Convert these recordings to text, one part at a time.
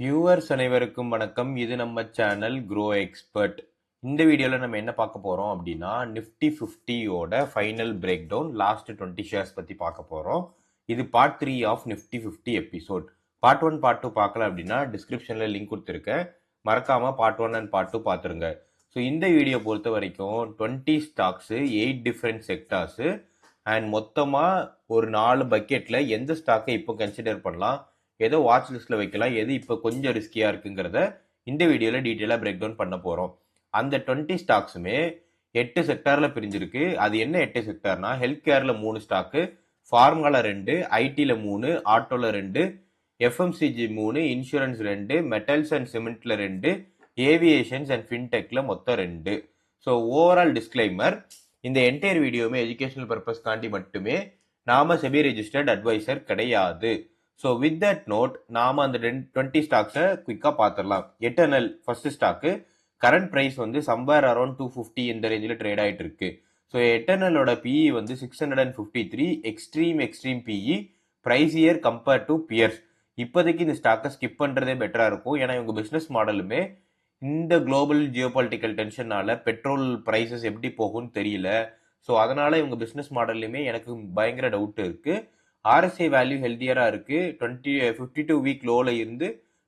Viewers அனைவருக்கும் வணக்கம். இது நம்ம சேனல் க்ரோ எக்ஸ்பர்ட். இந்த வீடியோவில் நம்ம என்ன பார்க்க போகிறோம் அப்படின்னா நிஃப்டி 50யோட final break down last 20 shares பற்றி பார்க்க போகிறோம். இது part 3 of Nifty 50 episode. Part 1 part 2 பார்க்கல அப்படின்னா டிஸ்கிரிப்ஷனில் லிங்க் கொடுத்துருக்கேன். மறக்காமல் பார்ட் 1 அண்ட் பார்ட் 2 பார்த்துருங்க. ஸோ இந்த வீடியோ பொறுத்த வரைக்கும் 20 ஸ்டாக்ஸு 8 டிஃப்ரெண்ட் செக்டார்ஸு அண்ட் மொத்தமாக ஒரு 4 பக்கெட்டில் எந்த ஸ்டாக்கை இப்போ கன்சிடர் பண்ணலாம், ஏதோ வாட்ச் லிஸ்ட்ல வைக்கலாம், எது இப்போ கொஞ்சம் ரிஸ்கியா இருக்குங்கிறத இந்த வீடியோவில் டீட்டெயிலாக பிரேக் டவுன் பண்ண போகிறோம். அந்த 20 ஸ்டாக்ஸுமே 8 செக்டாரில் பிரிஞ்சிருக்கு. அது என்ன 8 செக்டார்னா, ஹெல்த் கேரில் 3 ஸ்டாக்கு, ஃபார்மாவில் 2, ஐடியில் 3, ஆட்டோவில் 2, எஃப்எம்சிஜி 3, இன்சூரன்ஸ் 2, மெட்டல்ஸ் அண்ட் சிமெண்ட்ல 2, ஏவியேஷன்ஸ் அண்ட் ஃபின்டெக்ல மொத்தம் 2. ஸோ ஓவரால் டிஸ்க்ளைமர், இந்த என்டையர் வீடியோவுமே எஜுகேஷனல் பர்பஸ்க்காண்டி மட்டுமே. நாம செபி ரெஜிஸ்டர்ட் அட்வைசர் கிடையாது. ஸோ வித் தட் நோட் நாம அந்த 20 ஸ்டாக்ஸை குயிக்காக பார்த்துடலாம். எட்டர்னல் ஃபர்ஸ்ட் ஸ்டாக்கு கரண்ட் ப்ரைஸ் வந்து சம்வேர் அரௌண்ட் 250 இந்த ரேஞ்சில் ட்ரேட் ஆகிட்டு இருக்கு. ஸோ எட்டர்னலோட பிஇ வந்து 653, extreme PE, pricier compared to peers. இப்போதைக்கு இந்த ஸ்டாக்கை ஸ்கிப் பண்ணுறதே பெட்டராக இருக்கும். ஏன்னா இவங்க பிஸ்னஸ் மாடலுமே இந்த குளோபல் ஜியோபாலிட்டிக்கல் டென்ஷனால பெட்ரோல் ப்ரைஸஸ் எப்படி போகும்னு தெரியல. ஸோ அதனால இவங்க பிஸ்னஸ் மாடல்லையுமே எனக்கு பயங்கர டவுட் இருக்கு. ஆர்எஸ்ஐ வேல்யூ ஹெல்த்தியரா இருக்கு. 52 வீக் லோல இருந்து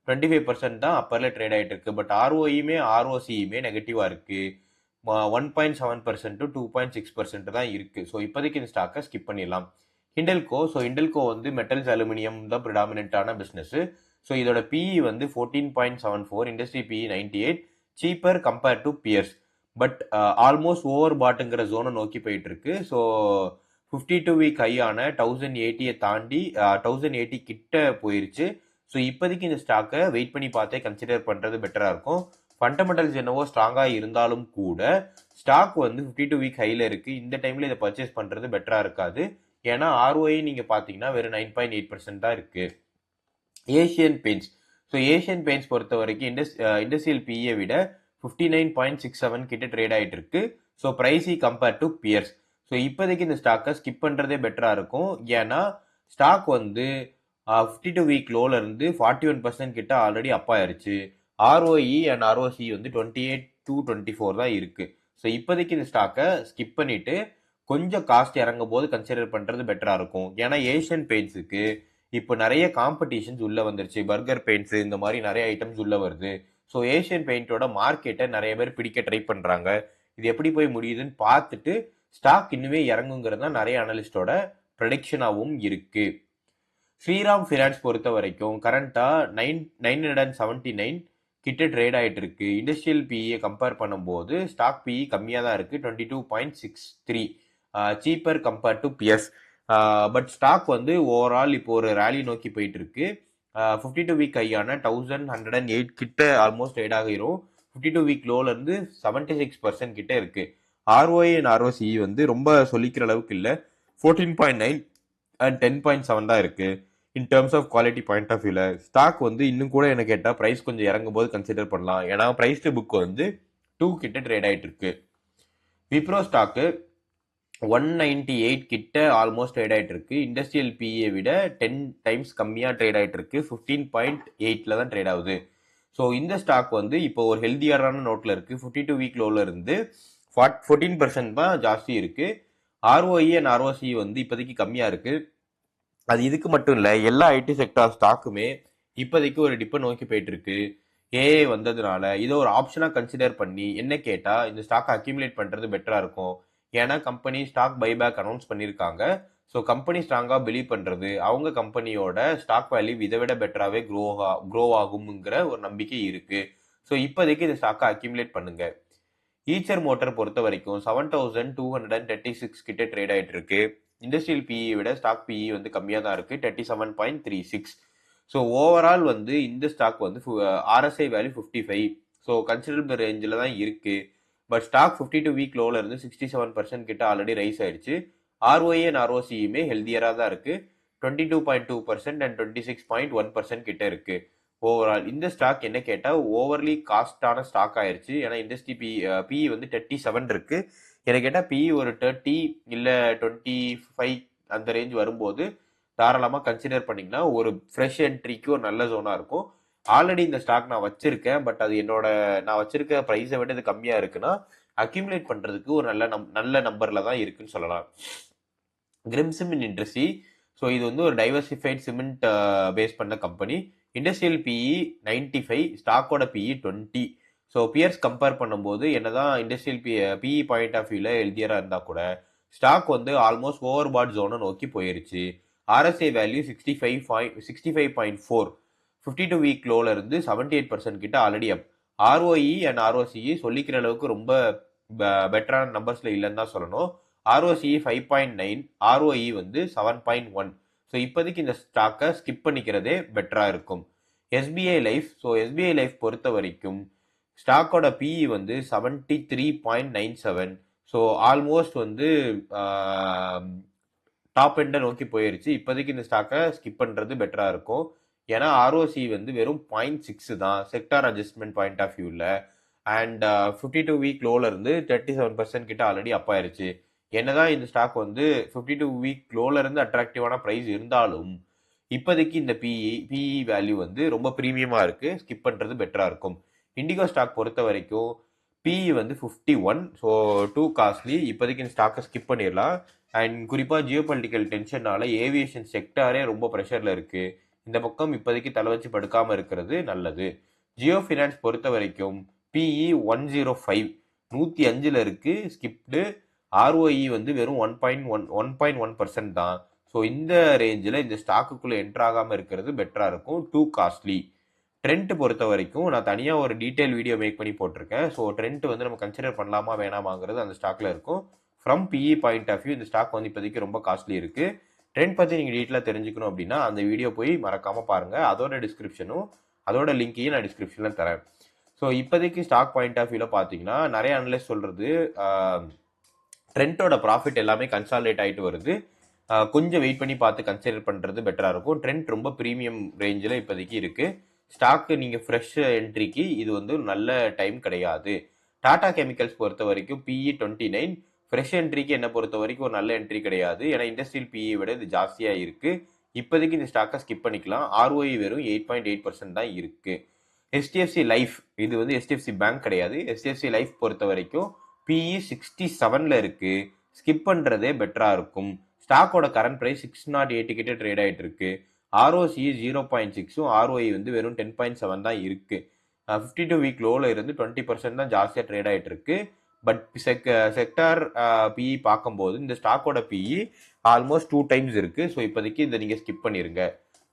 25% தான் அப்பர்ல ட்ரேட் ஆயிட்டு இருக்கு. பட் ஆர்ஓஇயுமே ஆர்ஓசியுமே நெகட்டிவா இருக்கு. 1.7% டு 2.6% தான் இருக்கு. ஸோ இப்போதைக்கு இந்த ஸ்டாக்கை ஸ்கிப் பண்ணிடலாம். ஹிண்டல்கோ வந்து மெட்டல்ஸ் அலுமினியம் தான் ப்ரிடாமினன்டான பிஸ்னஸ். ஸோ இதோட பிஇ வந்து 14.74, industry PE 98, cheaper compared to peers. But almost over பாட்டுங்கிற ஜோனை நோக்கி போயிட்டு இருக்கு. ஸோ 52 வீக் ஹையான 1080 தாண்டி 1080 கிட்ட போயிருச்சு. ஸோ இப்போதைக்கு இந்த ஸ்டாக்கை வெயிட் பண்ணி பார்த்தே கன்சிடர் பண்ணுறது பெட்டராக இருக்கும். ஃபண்டமெண்டல்ஸ் என்னவோ ஸ்ட்ராங்காக இருந்தாலும் கூட ஸ்டாக் வந்து 52 வீக் ஹையில் இருக்குது. இந்த டைமில் இதை பர்ச்சேஸ் பண்ணுறது பெட்டராக இருக்காது. ஏன்னா ஆர்ஓஐ நீங்கள் பார்த்தீங்கன்னா வெறும் 9.8% தான் இருக்குது. ஏஷியன் பெயிண்ட்ஸ் பொறுத்த வரைக்கும் இண்டஸ்ட்ரியல் பிஏ விட 59.67 கிட்ட ட்ரேட் ஆகிட்டு இருக்கு. So pricey compared to peers. So இப்போதைக்கு இந்த ஸ்டாக்கை ஸ்கிப் பண்ணுறதே பெட்டராக இருக்கும். ஏன்னா ஸ்டாக் வந்து 52 வீக் லோல இருந்து 41% கிட்ட ஆல்ரெடி அப் ஆயிருச்சு. ஆர்ஓஇ அண்ட் ஆர்ஓசி வந்து 28 to 24 தான் இருக்கு. ஸோ இப்போதைக்கு இந்த ஸ்டாக்கை ஸ்கிப் பண்ணிட்டு கொஞ்சம் காஸ்ட் இறங்கும் போது கன்சிடர் பண்ணுறது பெட்டராக இருக்கும். ஏன்னா ஏஷியன் பெயிண்ட்ஸுக்கு இப்போ நிறைய காம்படிஷன்ஸ் உள்ள வந்துருச்சு. பர்கர் பெயிண்ட்ஸ் இந்த மாதிரி நிறைய ஐட்டம்ஸ் உள்ள வருது. ஸோ ஏஷியன் பெயிண்டோட மார்க்கெட்டை நிறைய பேர் பிடிக்க ட்ரை பண்ணுறாங்க. இது எப்படி போய் முடியுதுன்னு பார்த்துட்டு ஸ்டாக் இன்னுமே இறங்குங்கிறது தான் நிறைய அனலிஸ்டோட ப்ரெடிக்ஷனாகவும் இருக்கு. ஸ்ரீராம் ஃபினான்ஸ் பொறுத்த வரைக்கும் கரண்டா 979 கிட்ட ட்ரேட் ஆகிட்டு இருக்கு. இண்டஸ்ட்ரியல் பிஇயை கம்பேர் பண்ணும்போது ஸ்டாக் பிஇ கம்மியாக தான் இருக்கு, 22.63, cheaper compared to peers. But stock வந்து ஓவரால் இப்போ ஒரு ரேலி நோக்கி போயிட்டு இருக்கு. 52 வீக் ஹையான 1108 கிட்ட ஆல்மோஸ்ட் ட்ரேட் ஆகிரும். 52 வீக் லோல இருந்து 76% கிட்ட இருக்கு. ஆர்ஓஐ அண்ட் ஆர்ஓசி வந்து ரொம்ப சொல்லிக்கிற அளவுக்கு இல்லை, 14.9 அண்ட் 10.7 தான் இருக்கு. In terms of quality point of வியூல ஸ்டாக் வந்து இன்னும் கூட என்ன கேட்டால் ப்ரைஸ் கொஞ்சம் இறங்கும் போது கன்சிடர் பண்ணலாம். ஏன்னா ப்ரைஸ் டு புக் வந்து 2 கிட்ட ட்ரேட் ஆகிட்டு இருக்கு. விப்ரோ ஸ்டாக்கு 198 கிட்ட ஆல்மோஸ்ட் ட்ரேட் ஆகிட்டு இருக்கு. இண்டஸ்ட்ரியல் பிஏ விட 10 டைம்ஸ் கம்மியாக ட்ரேட் ஆகிட்டு இருக்கு. 15.8 தான் ட்ரேட் ஆகுது. ஸோ இந்த ஸ்டாக் வந்து இப்போ ஒரு ஹெல்த்தியரான நோட்டில் இருக்கு. 52 வீக் லோல இருந்து 14% தான் ஜாஸ்தி இருக்கு. ஆர்ஓஇ அண்ட் ஆர்ஓசி வந்து இப்போதைக்கு கம்மியாக இருக்கு. அது இதுக்கு மட்டும் இல்லை, எல்லா ஐடி செக்டார் ஸ்டாக்குமே இப்போதைக்கு ஒரு டிப்பை நோக்கி போயிட்டு இருக்கு. ஏஏ வந்ததுனால இதை ஒரு ஆப்ஷனாக கன்சிடர் பண்ணி என்ன கேட்டால் இந்த ஸ்டாக்கை அக்யூமுலேட் பண்ணுறது பெட்டராக இருக்கும். ஏன்னா கம்பெனி ஸ்டாக் பைபேக் அனௌன்ஸ் பண்ணியிருக்காங்க. ஸோ கம்பெனி ஸ்ட்ராங்காக பிலீவ் பண்ணுறது அவங்க கம்பெனியோட ஸ்டாக் வேல்யூ இதை விட பெட்டராகவே க்ரோ ஆகுங்கிற ஒரு நம்பிக்கை இருக்கு. ஸோ இப்போதைக்கு இந்த ஸ்டாக்கை அக்யூமுலேட் பண்ணுங்க. ஈச்சர் மோட்டார் பொறுத்த வரைக்கும் 7236 கிட்ட ட்ரேட் ஆகிட்டு இருக்கு. இண்டஸ்ட்ரியல் பிஇ விட ஸ்டாக் பிஇ வந்து கம்மியாக தான் இருக்கு, 37.36. ஸோ ஓவரால் வந்து இந்த ஸ்டாக் வந்து ஆர்எஸ்ஐ வேல்யூ 55. ஸோ கன்சிடரபிள் ரேஞ்சில் தான் இருக்கு. பட் ஸ்டாக் 52 வீக் லோல இருந்து 67% கிட்ட ஆல்ரெடி ரைஸ் ஆயிடுச்சு. ஆர்ஓஏ அண்ட் ஆர்ஓசியுமே ஹெல்த்தியராக தான் இருக்கு, 22.2% அண்ட் 26.1% கிட்ட இருக்கு. ஓவரால் இந்த ஸ்டாக் என்ன கேட்டால் ஓவர்லி காஸ்டான ஸ்டாக் ஆயிடுச்சு. ஏன்னா இண்டஸ்ட்ரி பிஇ வந்து 37 இருக்கு. எனக்கு கேட்டால் பிஇ ஒரு 30 இல்லை 25 அந்த ரேஞ்ச் வரும்போது தாராளமாக கன்சிடர் பண்ணிங்கன்னா ஒரு ஃப்ரெஷ் என்ட்ரிக்கு ஒரு நல்ல ஜோனாக இருக்கும். ஆல்ரெடி இந்த ஸ்டாக் நான் வச்சிருக்கேன், பட் அது நான் வச்சிருக்க ப்ரைஸை விட இது கம்மியா இருக்குன்னா அக்யூமுலேட் பண்றதுக்கு ஒரு நல்ல நம்பர்ல தான் இருக்குன்னு சொல்லலாம். கிரிம்சிமின் இண்டஸ்ட்ரி, ஸோ இது வந்து ஒரு டைவர்சிஃபைட் சிமெண்ட் பேஸ் பண்ண கம்பெனி. இண்டஸ்ட்ரியல் பிஇ 95, ஸ்டாக்கோட பிஇ 20. ஸோ பியர்ஸ் கம்பேர் பண்ணும்போது என்னதான் இண்டஸ்ட்ரியல் பிஇ பாயிண்ட் ஆஃப் வியூல ஹெல்தியரா இருந்தா கூட ஸ்டாக் வந்து ஆல்மோஸ்ட் ஓவர் பாட் ஜோனை நோக்கி போயிருச்சு. ஆர்எஸ்ஐ வேல்யூ 65.4, 52 வீக் லோல இருந்து 78% கிட்ட already up. ROE and ROCE சொல்லிக்கிற அளவுக்கு ரொம்ப பெட்டரான நம்பர்ஸ்ல இல்லைன்னு தான் சொல்லணும். ஆர்ஓசிஇ 5.9, ஆர்ஓஇ வந்து 7.1. ஸோ இப்போதைக்கு இந்த ஸ்டாக்கை ஸ்கிப் பண்ணிக்கிறதே பெட்டரா இருக்கும். SBI life, so SBI life பொறுத்த வரைக்கும் ஸ்டாக்கோட பிஇ வந்து 73.97. ஸோ ஆல்மோஸ்ட் வந்து டாப் எண்டை நோக்கி போயிருச்சு. இப்போதைக்கு இந்த ஸ்டாக்கை ஸ்கிப் பண்ணுறது பெட்டராக இருக்கும். ஏன்னா ஆர்ஓசி வந்து வெறும் 0.6 தான் செக்டார் அட்ஜஸ்ட்மெண்ட் பாயிண்ட் ஆஃப் வியூவில். அண்ட் 52 வீக் லோல இருந்து 37% கிட்ட ஆல்ரெடி அப் ஆயிருச்சு. என்னதான் இந்த ஸ்டாக் வந்து 52 வீக் லோல இருந்து அட்ராக்டிவான ப்ரைஸ் இருந்தாலும் இப்போதைக்கு இந்த பிஇ வேல்யூ வந்து ரொம்ப ப்ரீமியமா இருக்கு. ஸ்கிப் பண்றது பெட்டரா இருக்கும். இண்டிகோ ஸ்டாக் பொறுத்த வரைக்கும் பிஇ வந்து 51, ஸோ டூ காஸ்ட்லி. இப்போதைக்கு இந்த ஸ்டாக்கை ஸ்கிப் பண்ணிடலாம். அண்ட் குறிப்பாக ஜியோ பொலிட்டிக்கல் டென்ஷனால ஏவியேஷன் செக்டாரே ரொம்ப ப்ரெஷர்ல இருக்கு. இந்த பக்கம் இப்போதைக்கு தலை வச்சு படுக்காம இருக்கிறது நல்லது. ஜியோ ஃபினான்ஸ் பொறுத்த வரைக்கும் பிஇ 105, 105ல இருக்கு, ஸ்கிப்டு. ஆர்ஓஇ வந்து வெறும் 1.1% தான். ஸோ இந்த ரேஞ்சில் இந்த ஸ்டாக்குக்குள்ளே என்ட்ரு ஆகாமல் இருக்கிறது பெட்டராக இருக்கும். Too costly. ட்ரெண்ட் பொறுத்த வரைக்கும் நான் தனியாக ஒரு டீட்டெயில் வீடியோ மேக் பண்ணி போட்டிருக்கேன். ஸோ ட்ரெண்ட் வந்து நம்ம கன்சிடர் பண்ணலாமா வேணாமாங்கிறது அந்த ஸ்டாக்ல இருக்கும். From PE point of view இந்த ஸ்டாக் வந்து இப்போதைக்கு ரொம்ப காஸ்ட்லி இருக்கு. ட்ரெண்ட் பற்றி நீங்கள் டீட்டெயிலாக தெரிஞ்சுக்கணும் அப்படின்னா அந்த வீடியோ போய் மறக்காமல் பாருங்கள். அதோட டிஸ்கிரிப்ஷனும் அதோட லிங்கையும் நான் டிஸ்கிரிப்ஷனில் தரேன். ஸோ இப்போதைக்கு ஸ்டாக் பாயிண்ட் ஆஃப் வியூவில் பார்த்தீங்கன்னா நிறைய அனலைஸ் சொல்கிறது ட்ரெண்டோட ப்ராஃபிட் எல்லாமே கன்சாலிடேட் ஆகிட்டு வருது. கொஞ்சம் வெயிட் பண்ணி பார்த்து கன்சிடர் பண்ணுறது பெட்டராக இருக்கும். ட்ரெண்ட் ரொம்ப ப்ரீமியம் ரேஞ்சில் இப்போதைக்கு இருக்குது. ஸ்டாக்கு நீங்கள் ஃப்ரெஷ் என்ட்ரிக்கு இது வந்து நல்ல டைம் கிடையாது. டாடா கெமிக்கல்ஸ் பொறுத்த வரைக்கும் பிஇ 29, ஃப்ரெஷ் என்ட்ரிக்கு என்ன பொறுத்த வரைக்கும் ஒரு நல்ல என்ட்ரி கிடையாது. ஏன்னா இண்டஸ்ட்ரியல் பிஇ விட இது ஜாஸ்தியாக இருக்குது. இப்போதைக்கு இந்த ஸ்டாக்கை ஸ்கிப் பண்ணிக்கலாம். ஆர்ஓஇ வெறும் 8.8% தான் இருக்குது. HDFC லைஃப், இது வந்து HDFC பேங்க் கிடையாது. HDFC லைஃப் பொறுத்த வரைக்கும் பிஇ 67ல இருக்கு. ஸ்கிப் பண்ணுறதே பெட்டராக இருக்கும். ஸ்டாக்கோட கரண்ட் ப்ரைஸ் 608 கிட்ட ட்ரேட் ஆகிட்டு இருக்கு. ஆர்ஓசி 0.6, ஆர்ஓஇ வந்து வெறும் 10.7 தான் இருக்கு. 52 வீக் லோல இருந்து 20% தான் ஜாஸ்தியாக ட்ரேட் ஆகிட்டு இருக்கு. பட் செக்டார் பிஇ பார்க்கும்போது இந்த ஸ்டாக்கோட பிஇ ஆல்மோஸ்ட் 2 டைம்ஸ் இருக்கு. ஸோ இப்போதைக்கு இதை நீங்கள் ஸ்கிப் பண்ணிருங்க.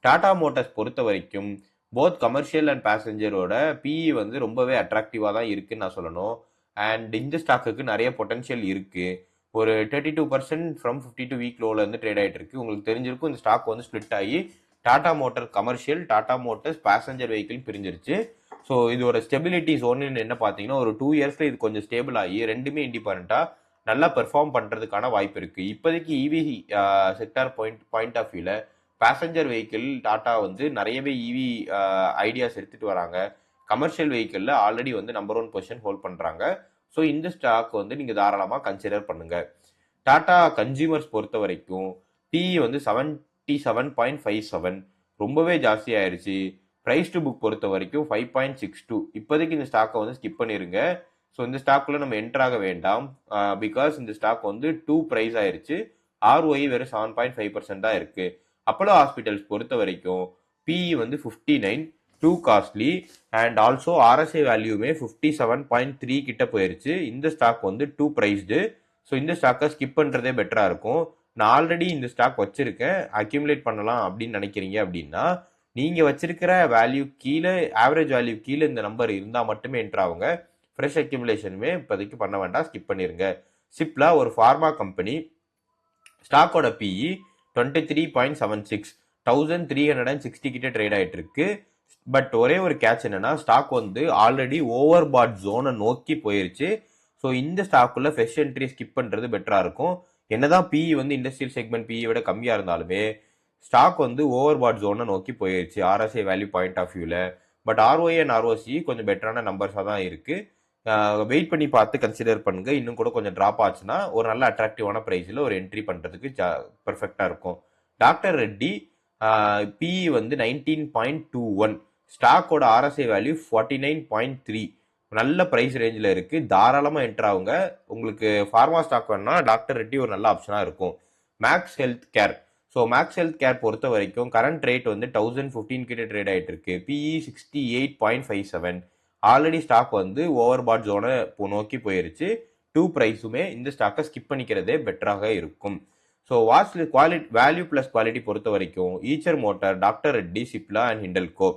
டாடா மோட்டார்ஸ் பொறுத்த வரைக்கும் போத் கமர்ஷியல் அண்ட் பேசஞ்சரோட பிஇ வந்து ரொம்பவே அட்ராக்டிவாக தான் இருக்குன்னு நான் சொல்லணும். அண்ட் இந்த ஸ்டாக்குக்கு நிறைய பொட்டன்ஷியல் இருக்கு. ஒரு 32% ஃப்ரம் 52 வீக் லோல இருந்து ட்ரேட் ஆகிட்டு இருக்கு. உங்களுக்கு தெரிஞ்சிருக்கும் இந்த ஸ்டாக் வந்து ஸ்பிளிட் ஆகி Tata motor commercial, Tata motors passenger vehicle பிரிஞ்சிருச்சு. ஸோ இதோட ஸ்டெபிலிட்டி ஜோன் என்ன பார்த்தீங்கன்னா ஒரு 2 இயர்ஸ்ல இது கொஞ்சம் ஸ்டேபிள் ஆகி ரெண்டுமே இண்டிபெண்டா நல்லா பெர்ஃபார்ம் பண்றதுக்கான வாய்ப்பு இருக்கு. இப்போதைக்கு இவி செக்டார் பாயிண்ட் ஆஃப் வியூல பேசஞ்சர் வெஹிக்கிள் டாடா வந்து நிறையவே இவி ஐடியாஸ் எடுத்துட்டு வராங்க. கமர்ஷியல் வெஹிக்கிளில் ஆல்ரெடி வந்து நம்பர் 1 பொசிஷன் ஹோல்ட் பண்ணுறாங்க. ஸோ இந்த ஸ்டாக் வந்து நீங்கள் தாராளமாக கன்சிடர் பண்ணுங்க. டாடா கன்சியூமர்ஸ் பொறுத்த வரைக்கும் பிஇ வந்து 77.57, ரொம்பவே ஜாஸ்தி ஆயிடுச்சு. ப்ரைஸ் டு புக் பொறுத்த வரைக்கும் 5.62. இப்போதைக்கு இந்த ஸ்டாக்கை வந்து ஸ்கிப் பண்ணிருங்க. ஸோ இந்த ஸ்டாக்குள்ள நம்ம என்ட்ராக வேண்டாம். பிகாஸ் இந்த ஸ்டாக் வந்து 2 ப்ரைஸ் ஆயிருச்சு. ஆர்ஓஇ வெறும் 7.5% தான் இருக்கு. அப்போலோ ஹாஸ்பிட்டல்ஸ் பொறுத்த வரைக்கும் பிஇ வந்து 59, too costly. And also RSI வேல்யூமே 57.3 கிட்ட போயிருச்சு. இந்த ஸ்டாக் வந்து 2 ப்ரைஸ்டு. ஸோ இந்த ஸ்டாக்கை ஸ்கிப் பண்ணுறதே பெட்டராக இருக்கும். நான் ஆல்ரெடி இந்த ஸ்டாக் வச்சிருக்கேன், அக்யூமுலேட் பண்ணலாம் அப்படின்னு நினைக்கிறீங்க அப்படின்னா நீங்கள் வச்சிருக்கிற வேல்யூ கீழே, ஆவரேஜ் வேல்யூ கீழே இந்த நம்பர் இருந்தால் மட்டுமே என்ட்ரு ஆகுங்க. ஃப்ரெஷ் அக்யூமுலேஷனுமே இப்போதைக்கு பண்ண வேண்டாம், ஸ்கிப் பண்ணிருங்க. சிப்லா ஒரு ஃபார்மா கம்பெனி. ஸ்டாக்கோட பிஇ 23.76, 1360 கிட்ட ட்ரேட் ஆகிட்டு இருக்கு. பட் ஒரே ஒரு கேட்ச் என்னன்னா ஸ்டாக் வந்து ஆல்ரெடி ஓவர் பாட் ஜோனை நோக்கி போயிருச்சு. ஸோ இந்த ஸ்டாக்குள்ள ஃப்ரெஷ் என்ட்ரி ஸ்கிப் பண்ணுறது பெட்டராக இருக்கும். என்னதான் பிஇ வந்து இண்டஸ்ட்ரியல் செக்மெண்ட் பிஇ விட கம்மியாக இருந்தாலுமே ஸ்டாக் வந்து ஓவர் பாட் ஜோனை நோக்கி போயிருச்சு ஆர்எஸ்ஐ வேல்யூ பாயிண்ட் ஆஃப் வியூவில். பட் ஆர்ஓஏ அண்ட் ஆர்ஓசி கொஞ்சம் பெட்டரான நம்பர்ஸாக தான் இருக்கு. வெயிட் பண்ணி பார்த்து கன்சிடர் பண்ணுங்க. இன்னும் கூட கொஞ்சம் ட்ராப் ஆச்சுன்னா ஒரு நல்ல அட்ராக்டிவான ப்ரைஸில் ஒரு என்ட்ரி பண்ணுறதுக்கு பெர்ஃபெக்டாக இருக்கும். டாக்டர் ரெட்டி பிஇ வந்து 19.21, ஸ்டாக்கோட RSI வேல்யூ 49.3, நல்ல ப்ரைஸ் ரேஞ்சில் இருக்குது. தாராளமாக என்ட்ரு ஆகுங்க. உங்களுக்கு ஃபார்மா ஸ்டாக் வேணும்னா டாக்டர் ரெட்டி ஒரு நல்ல ஆப்ஷனாக இருக்கும். Max health Care. So Max health Care பொறுத்த வரைக்கும் கரண்ட் ரேட் வந்து 1015 கிட்ட ட்ரேட் ஆகிட்டு இருக்கு. PE 68.57. ஆல்ரெடி ஸ்டாக் வந்து ஓவர் பாட் ஜோனை நோக்கி போயிருச்சு. 2 ப்ரைஸுமே இந்த ஸ்டாக்கை ஸ்கிப் பண்ணிக்கிறதே பெட்டராக இருக்கும். So watch value plus quality பொறுத்த வரைக்கும் Eicher motor, doctor Reddy, Cipla and Hindalco.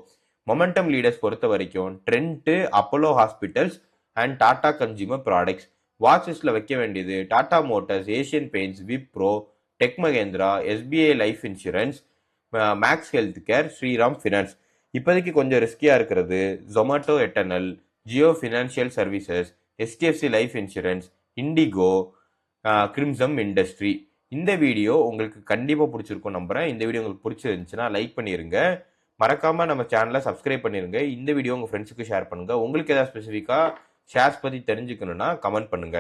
Momentum leaders பொறுத்த வரைக்கும் Trent, Apollo hospitals and Tata consumer products. Watch லிஸ்ட்டில் வைக்க வேண்டியது Tata motors, Asian paints, Wipro, tech Mahindra, SBI life insurance, Max health care, Shriram finance. இப்போதைக்கு கொஞ்சம் ரிஸ்கியாக இருக்கிறது Zomato Eternal, Jio financial services, HDFC life insurance, IndiGo, கிரிம்சம் இண்டஸ்ட்ரி. இந்த வீடியோ உங்களுக்கு கண்டிப்பாக பிடிச்சிருக்கும் நம்புறேன். இந்த வீடியோ உங்களுக்கு பிடிச்சிருந்துச்சுன்னா லைக் பண்ணிருங்க. மறக்காம நம்ம சேனலை சப்ஸ்கிரைப் பண்ணிருங்க. இந்த வீடியோ உங்க ஃப்ரெண்ட்ஸுக்கு ஷேர் பண்ணுங்க. உங்களுக்கு ஏதாவது ஸ்பெசிஃபிக்காக ஷேர்ஸ் பற்றி தெரிஞ்சுக்கணும்னா கமெண்ட் பண்ணுங்க.